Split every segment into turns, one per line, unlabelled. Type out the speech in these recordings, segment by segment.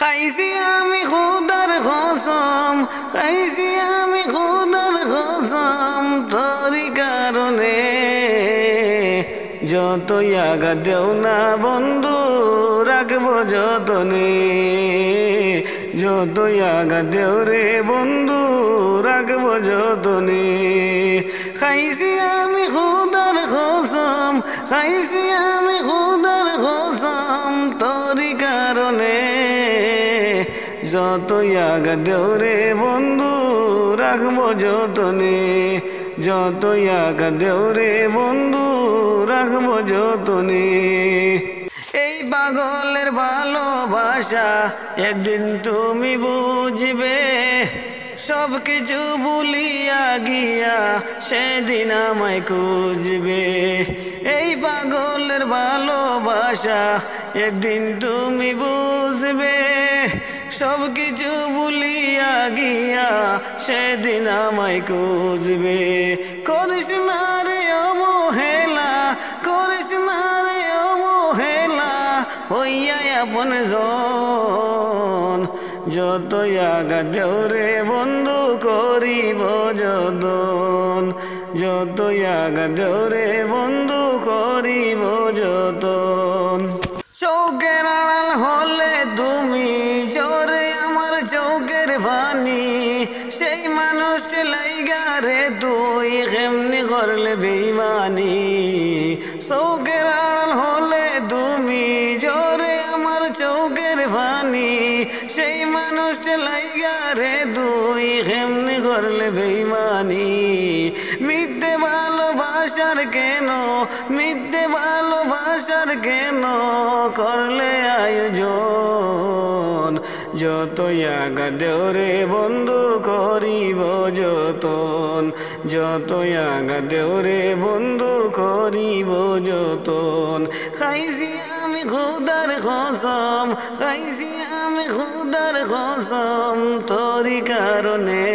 খাইছি আমি খুদার কসম, খাইছি আমি খুদার কসম, তোরই কারণে যতই আঘাত দেও না বন্ধু রাখবো যতনে, যতই আঘাত দেও রে বন্ধু রাখবো যতনে। খাইছি আমি খুদার কসম, খাইছি আমি খুদার কসম, তোরই কারণে যতই আঘাত দেও রে বন্ধু রাখবো যতনে, যতই আঘাত দেও রে বন্ধু রাখবো যতনে। এই পাগলের ভালোবাসা একদিন তুমি বুঝবে, সব কিছু ভুলিয়া গিয়া সেদিন আমায় খুঁজবে। এই পাগলের ভালোবাসা একদিন তুমি বুঝবে, সব কিছু ভুলিয়া গিয়া সেদিন আমায় খুঁজবে। করিস না রে অবহেলা, করিস না রে অবহেলা, হইয়া আপন জন, যতই আঘাত দেও রে বন্ধু করিব যতন, যতই আঘাত দেও রে বন্ধু করিব যতন। চৌকের আড়াল হলে তুমি জোরে আমার চৌকের পানি, সেই মানুষটি লাইগা রে তুই কেমনি করলে বেইমানি। চৌকের আড়াল হলে তুমি জোরে আমার চৌকের পানি, সেই মানুষটি লাইগা রে তুই কেমনি করলে বেইমানি। মিথ্যে ভালোবাসার কেন, মিথ্যে ভালোবাসার কেন করলে আয়োজন, যতই আঘাত দেও রে বন্ধু করিব যতন, যতই আঘাত দেও রে বন্ধু করিব যতন। খাইছি আমি খুদার কসম, খাইছি আমি খুদার কসম, তোরই কারণে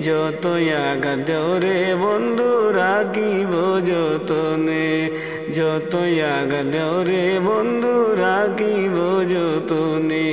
যতই আঘাত দেও রে বন্ধু রাখিব যতনে, যতই আঘাত দেও রে বন্ধু রাখিব যতনে।